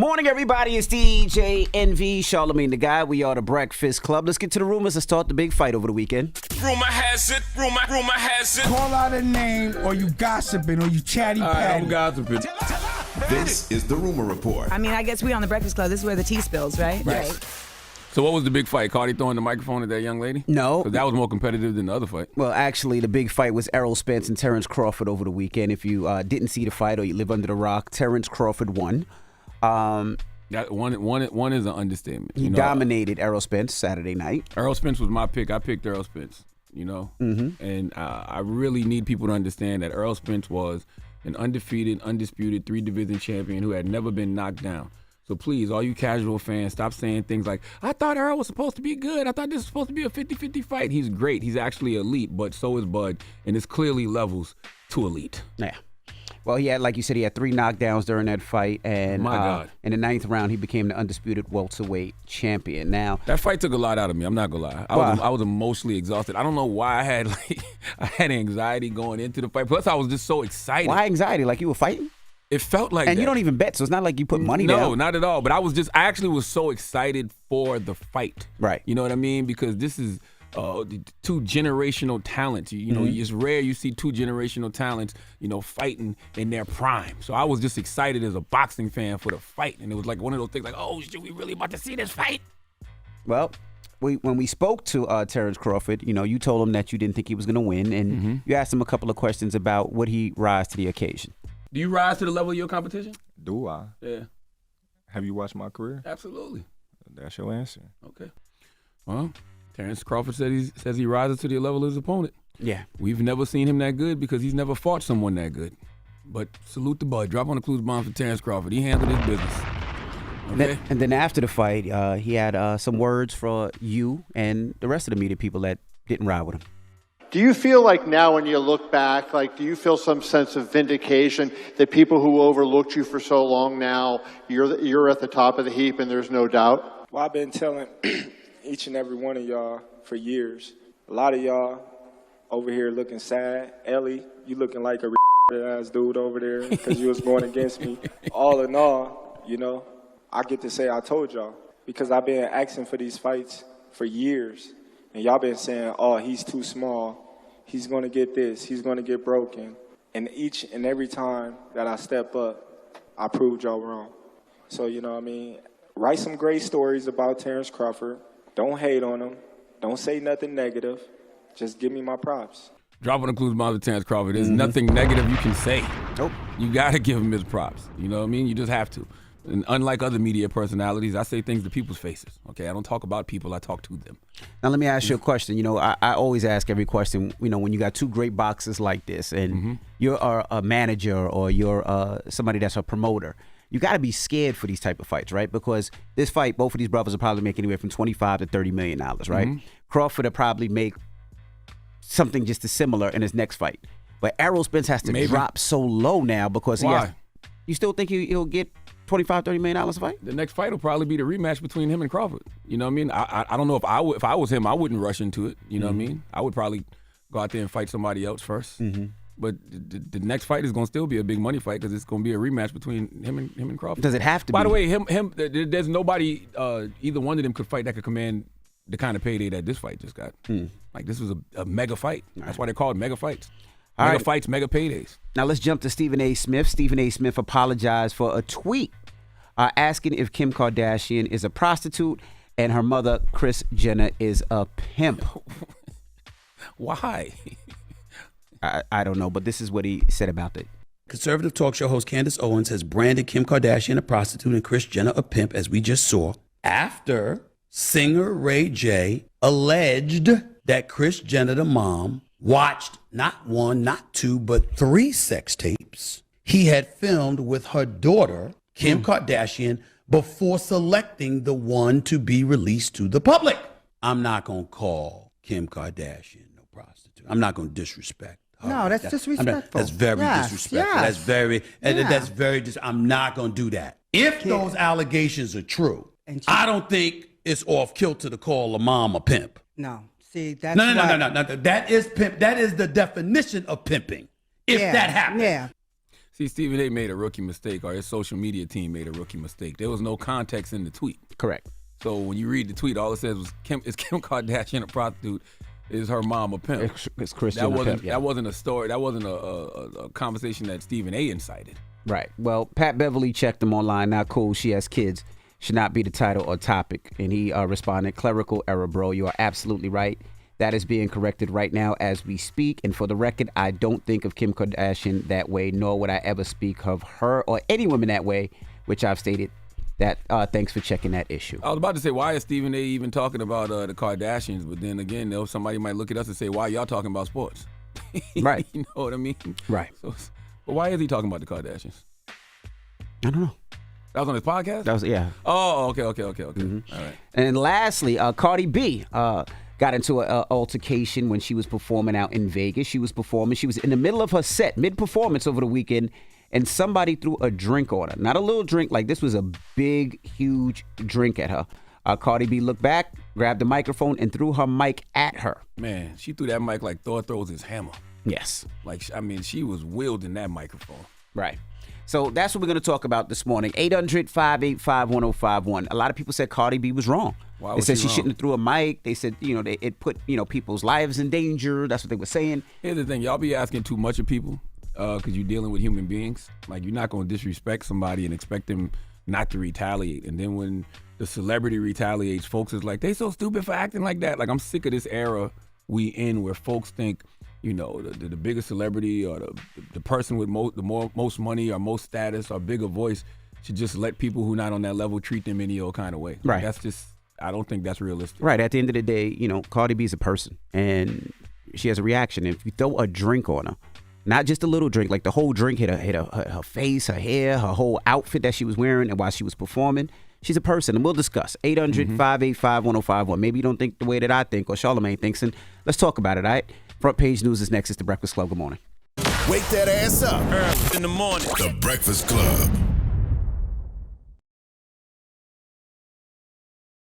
Morning, everybody. It's DJ NV, Charlamagne the Guy. We are the Breakfast Club. Let's get to the rumors and start the big fight over the weekend. Rumor has it. Rumor has it. Call out a name, or you gossiping, or you chatty patty. I'm gossiping. This is the Rumor Report. I mean, I guess we on the Breakfast Club. This is where the tea spills, right? Right. So what was the big fight? Cardi throwing the microphone at that young lady? No. 'Cause that was more competitive than the other fight. Well, actually, the big fight was Errol Spence and Terence Crawford over the weekend. If you didn't see the fight or you live under the rock, Terence Crawford won. That one is an understatement. He dominated Errol Spence Saturday night. Errol Spence was my pick. I picked Errol Spence, And I really need people to understand that Errol Spence was an undefeated, undisputed 3-division champion who had never been knocked down. So please, all you casual fans, stop saying things like, I thought Errol was supposed to be good. I thought this was supposed to be a 50-50 fight. He's great. He's actually elite, but so is Bud. And it's clearly levels to elite. Yeah. Well, he had, like you said, he had 3 knockdowns during that fight. And My God. In the 9th round, he became the undisputed welterweight champion. Now, that fight took a lot out of me. I'm not going to lie. I was emotionally exhausted. I don't know why I had anxiety going into the fight. Plus, I was just so excited. Why anxiety? Like you were fighting? It felt like And that. you don't even bet, so it's not like you put money down. No, not at all. But I actually was so excited for the fight. Right. You know what I mean? Because this is two generational talents. It's rare you see 2 generational talents, fighting in their prime. So I was just excited as a boxing fan for the fight. And it was like one of those things like, oh, shit, we really about to see this fight? Well, when we spoke to Terence Crawford, you told him that you didn't think he was going to win. And you asked him a couple of questions about would he rise to the occasion. Do you rise to the level of your competition? Do I? Yeah. Have you watched my career? Absolutely. That's your answer. Okay. Well, Terence Crawford says he rises to the level of his opponent. Yeah. We've never seen him that good because he's never fought someone that good. But salute the Bud. Drop on the clues bomb for Terence Crawford. He handled his business. Okay? And then after the fight, he had some words for you and the rest of the media people that didn't ride with him. Do you feel like now when you look back, do you feel some sense of vindication that people who overlooked you for so long now, you're at the top of the heap and there's no doubt? Well, I've been telling each and every one of y'all for years. A lot of y'all over here looking sad. Ellie, you looking like a ass dude over there because you was going against me. All in all, I get to say I told y'all because I've been asking for these fights for years. And y'all been saying, oh, he's too small. He's going to get this. He's going to get broken. And each and every time that I step up, I proved y'all wrong. So, write some great stories about Terence Crawford. Don't hate on him. Don't say nothing negative. Just give me my props. Drop on the clues bomb for Terence Crawford. There's nothing negative you can say. Nope. You got to give him his props. You know what I mean? You just have to. And unlike other media personalities, I say things to people's faces. Okay, I don't talk about people, I talk to them. Now let me ask you a question. I always ask every question. When you got 2 great boxers like this, and you're a manager or you're somebody that's a promoter, you got to be scared for these type of fights, right? Because this fight, both of these brothers will probably make anywhere from $25 to $30 million, right? Crawford will probably make something just as similar in his next fight, but Errol Spence has to drop so low now because you still think he'll get $25, $30 million a fight? The next fight will probably be the rematch between him and Crawford. You know what I mean? I don't know if I was him, I wouldn't rush into it. You know what I mean? I would probably go out there and fight somebody else first. But the next fight is going to still be a big money fight because it's going to be a rematch between him and Crawford. Does it have to be? By the way, there's nobody, either one of them could fight that could command the kind of payday that this fight just got. Like, this was a mega fight. That's why they're called mega fights. Mega fights, mega paydays. Now let's jump to Stephen A. Smith. Stephen A. Smith apologized for a tweet asking if Kim Kardashian is a prostitute and her mother, Kris Jenner, is a pimp. Why? I don't know, but this is what he said about it. Conservative talk show host Candace Owens has branded Kim Kardashian a prostitute and Kris Jenner a pimp, as we just saw, after singer Ray J alleged that Kris Jenner, the mom, watched not 1, not 2, but 3 sex tapes he had filmed with her daughter, Kim Kardashian, before selecting the one to be released to the public. I'm not going to call Kim Kardashian no prostitute. I'm not going to disrespect her. No, that's disrespectful. That's very disrespectful. Yes. That's very, I'm not going to do that. If those allegations are true, I don't think it's off kilter to call a mom a pimp. No. See, that's No. That is pimp. That is the definition of pimping. If that happens. Yeah. See, Stephen A. made a rookie mistake, or his social media team made a rookie mistake. There was no context in the tweet. Correct. So when you read the tweet, all it says was, is Kim Kardashian a prostitute? Is her mom a pimp? It's Christian a pimp, yeah. That wasn't a story. That wasn't a conversation that Stephen A. incited. Right. Well, Pat Beverly checked him online. Not cool. She has kids. Should not be the title or topic. And he responded, clerical error, bro. You are absolutely right. That is being corrected right now as we speak. And for the record, I don't think of Kim Kardashian that way, nor would I ever speak of her or any woman that way, which I've stated. That thanks for checking that issue. I was about to say, why is Stephen A. even talking about the Kardashians? But then again, somebody might look at us and say, why y'all talking about sports? Right. You know what I mean? Right. So, but why is he talking about the Kardashians? I don't know. That was on his podcast? That was, yeah. Oh, okay. Mm-hmm. All right. And lastly, Cardi B got into an altercation when she was performing out in Vegas. She was in the middle of her set, mid-performance over the weekend, and somebody threw a drink on her. Not a little drink, like this was a big, huge drink at her. Cardi B looked back, grabbed the microphone, and threw her mic at her. Man, she threw that mic like Thor throws his hammer. Yes. Like, I mean, she was wielding that microphone. Right. So that's what we're going to talk about this morning. 800-585-1051. A lot of people said Cardi B was wrong. Why they was said she she wrong? shouldn't have threw a mic. They said, it put, people's lives in danger. That's what they were saying. Here's the thing. Y'all be asking too much of people because you're dealing with human beings. Like, you're not going to disrespect somebody and expect them not to retaliate. And then when the celebrity retaliates, folks is like, they so stupid for acting like that. Like, I'm sick of this era we in where folks think, the biggest celebrity or the person with most money or most status or bigger voice should just let people who not on that level treat them any old kind of way. Right. That's just, I don't think that's realistic. Right. At the end of the day, Cardi B's a person and she has a reaction. And if you throw a drink on her, not just a little drink, like the whole drink hit her face, her hair, her whole outfit that she was wearing and while she was performing, she's a person. And we'll discuss. 800-585-1051. Maybe you don't think the way that I think or Charlamagne thinks. And let's talk about it, all right? Front Page News is next. It's The Breakfast Club. Good morning. Wake that ass up. Early in the morning. The Breakfast Club.